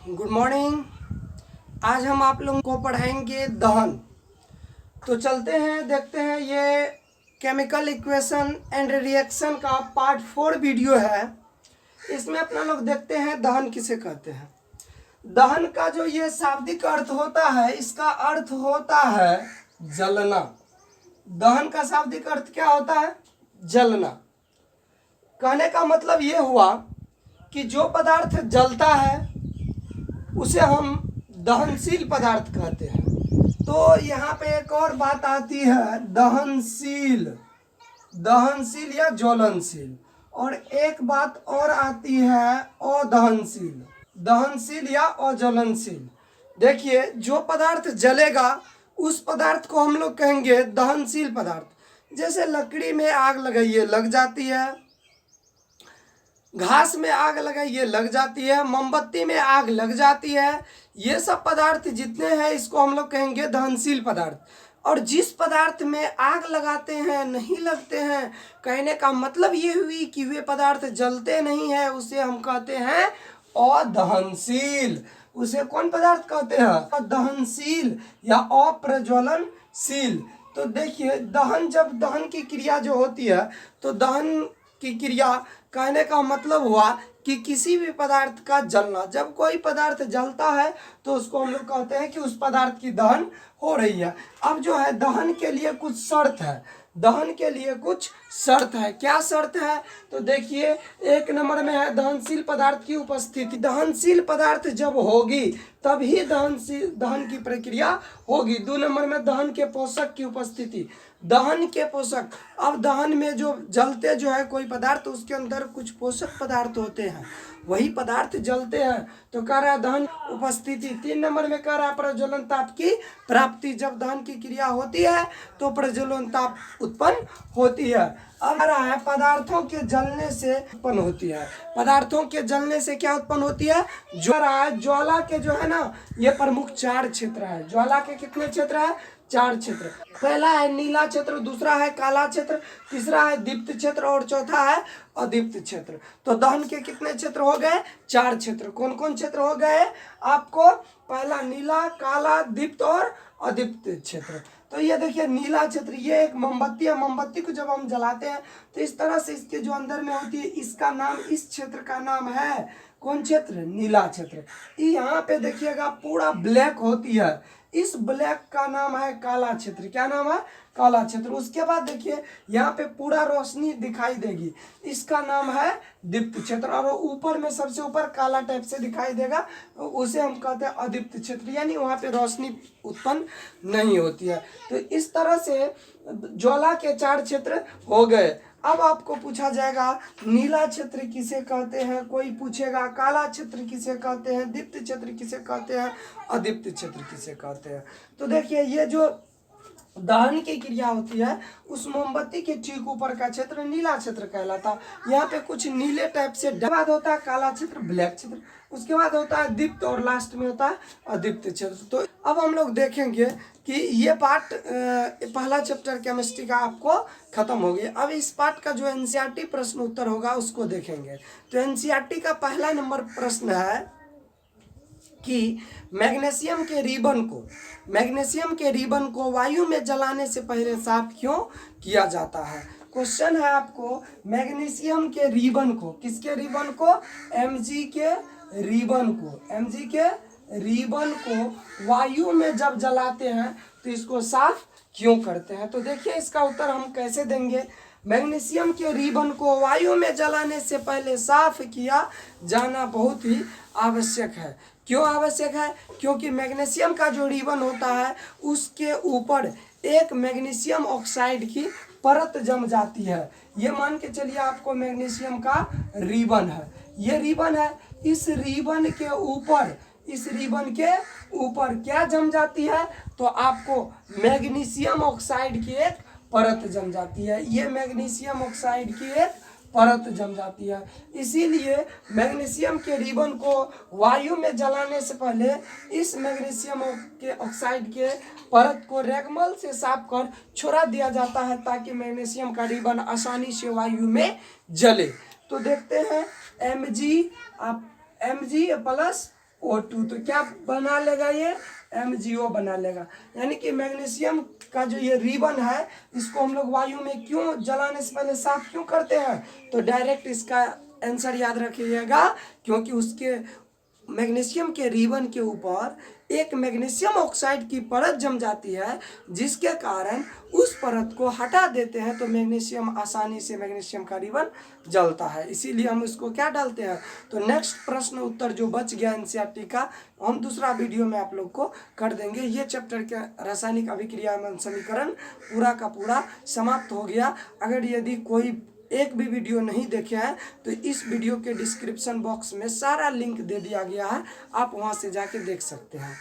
Good morning. आज हम आप लोगों को पढ़ाएंगे दहन। तो चलते हैं, देखते हैं। ये केमिकल इक्वेशन एंड रिएक्शन का पार्ट 4 वीडियो है। इसमें अपना लोग देखते हैं दहन किसे कहते हैं। दहन का जो ये शाब्दिक अर्थ होता है, इसका अर्थ होता है जलना। दहन का शाब्दिक अर्थ क्या होता है? जलना। कहने का मतलब ये हुआ कि जो पदार्थ जलता है उसे हम दहनशील पदार्थ कहते हैं। तो यहाँ पे एक और बात आती है, दहनशील, दहनशील या ज्वलनशील। और एक बात और आती है अदहनशील, दहनशील या अज्वलनशील। देखिए, जो पदार्थ जलेगा उस पदार्थ को हम लोग कहेंगे दहनशील पदार्थ। जैसे लकड़ी में आग लगाइए, लग जाती है। घास में आग लगाइए, लग जाती है। मोमबत्ती में आग लग जाती है। ये सब पदार्थ जितने हैं इसको हम लोग कहेंगे दहनशील पदार्थ। और जिस पदार्थ में आग लगाते हैं नहीं लगते हैं, कहने का मतलब ये हुई कि वे पदार्थ जलते नहीं है, उसे हम कहते हैं अदहनशील। उसे कौन पदार्थ कहते हैं? अदहनशील या अप्रज्वलनशील। तो देखिए, दहन, जब दहन की क्रिया जो होती है, तो दहन की क्रिया कहने का मतलब हुआ कि किसी भी पदार्थ का जलना। जब कोई पदार्थ जलता है तो उसको हम लोग कहते हैं कि उस पदार्थ की दहन हो रही है। अब जो है, दहन के लिए कुछ शर्त है। दहन के लिए कुछ शर्त है। क्या शर्त है? तो देखिए, एक नंबर में है दहनशील पदार्थ की उपस्थिति। दहनशील पदार्थ जब होगी तभी दहन की प्रक्रिया होगी। 2 नंबर में दहन के पोषक की उपस्थिति। दहन के पोषक, अब दहन में जो जलते जो है कोई पदार्थ, उसके अंदर कुछ पोषक पदार्थ होते हैं, वही पदार्थ जलते हैं। तो कह रहा है दहन उपस्थिति। 3 नंबर में कह रहा है प्रज्वलन ताप की प्राप्ति। जब दहन की क्रिया होती है तो प्रज्वलन ताप उत्पन्न होती है। अब आ रहा है पदार्थों के जलने से उत्पन्न होती है। पदार्थों के जलने से क्या उत्पन्न होती है? ज्वाला के जो है ना, ये प्रमुख 4 क्षेत्र है। ज्वाला के कितने क्षेत्र है? 4 क्षेत्र। पहला है नीला क्षेत्र, दूसरा है काला क्षेत्र, तीसरा है दीप्त क्षेत्र और चौथा है अदीप्त क्षेत्र। तो दहन के कितने क्षेत्र हो गए? 4 क्षेत्र। कौन कौन क्षेत्र हो गए आपको? पहला नीला, काला, दीप्त और अदीप्त क्षेत्र। तो ये देखिए, नीला क्षेत्र, ये एक मोमबत्ती है। मोमबत्ती को जब हम जलाते हैं तो इस तरह से इसके जो अंदर में होती है, इसका नाम, इस क्षेत्र का नाम है कौन क्षेत्र? नीला क्षेत्र। यहाँ पे देखिएगा पूरा ब्लैक होती है, इस ब्लैक का नाम है काला क्षेत्र। क्या नाम है? काला क्षेत्र। उसके बाद देखिए, यहाँ पे पूरा रोशनी दिखाई देगी, इसका नाम है दीप्त क्षेत्र। और ऊपर में सबसे ऊपर काला टाइप से दिखाई देगा, उसे हम कहते हैं अदीप्त क्षेत्र, यानी वहाँ पे रोशनी उत्पन्न नहीं होती है। तो इस तरह से ज्वाला के 4 क्षेत्र हो गए। अब आपको पूछा जाएगा नीला क्षेत्र किसे कहते हैं, कोई पूछेगा काला क्षेत्र किसे कहते हैं, दीप्त क्षेत्र किसे कहते हैं, अदीप्त क्षेत्र किसे कहते हैं। तो देखिए, ये जो दहन की क्रिया होती है, उस मोमबत्ती के ठीक ऊपर का क्षेत्र नीला क्षेत्र कहलाता है। यहाँ पे कुछ नीले टाइप से बाद होता है काला क्षेत्र, ब्लैक क्षेत्र, उसके बाद होता है दीप्त और लास्ट में होता है अदीप्त क्षेत्र। तो अब हम लोग देखेंगे कि ये पार्ट, पहला चैप्टर केमिस्ट्री का आपको खत्म हो गया। अब इस पार्ट का जो एनसीईआरटी प्रश्न उत्तर होगा उसको देखेंगे। तो एनसीईआरटी का पहला नंबर प्रश्न है कि मैग्नीशियम के रिबन को वायु में जलाने से पहले साफ क्यों किया जाता है। क्वेश्चन है आपको, मैग्नीशियम के रिबन को, किसके रिबन को? Mg के रिबन को, Mg के रिबन को वायु में जब जलाते हैं तो इसको साफ क्यों करते हैं। तो देखिए, इसका उत्तर हम कैसे देंगे। मैग्नीशियम के रिबन को वायु में जलाने से पहले साफ किया जाना बहुत ही आवश्यक है। क्यों आवश्यक है? क्योंकि मैग्नीशियम का जो रिबन होता है उसके ऊपर एक मैग्नीशियम ऑक्साइड की परत जम जाती है। ये मान के चलिए आपको मैग्नीशियम का रिबन है, ये रिबन है। इस रिबन के ऊपर क्या जम जाती है? तो आपको मैग्नीशियम ऑक्साइड की एक परत जम जाती है। ये मैग्नीशियम ऑक्साइड की एक परत जम जाती है। इसीलिए मैग्नीशियम के रिबन को वायु में जलाने से पहले इस मैग्नीशियम के ऑक्साइड के परत को रैगमल से साफ कर छोड़ा दिया जाता है, ताकि मैग्नीशियम का रिबन आसानी से वायु में जले। तो देखते हैं Mg+O2 तो क्या बना लेगा, ये MgO बना लेगा। यानी कि मैग्नीशियम का जो ये रिबन है, इसको हम लोग वायु में क्यों जलाने से पहले साफ क्यों करते हैं, तो डायरेक्ट इसका आंसर याद रखिएगा, क्योंकि उसके मैग्नीशियम के रिबन के ऊपर एक मैग्नीशियम ऑक्साइड की परत जम जाती है, जिसके कारण उस परत को हटा देते हैं तो मैग्नीशियम आसानी से मैग्नीशियम का रिबन जलता है। इसीलिए हम इसको क्या डालते हैं। तो नेक्स्ट प्रश्न उत्तर जो बच गया एनसीईआरटी का, हम दूसरा वीडियो में आप लोग को कर देंगे। ये चैप्टर के रासायनिक अभिक्रिया एवं समीकरण पूरा का पूरा समाप्त हो गया। अगर यदि कोई एक भी वीडियो नहीं देखे हैं तो इस वीडियो के डिस्क्रिप्शन बॉक्स में सारा लिंक दे दिया गया है, आप वहां से जाके देख सकते हैं।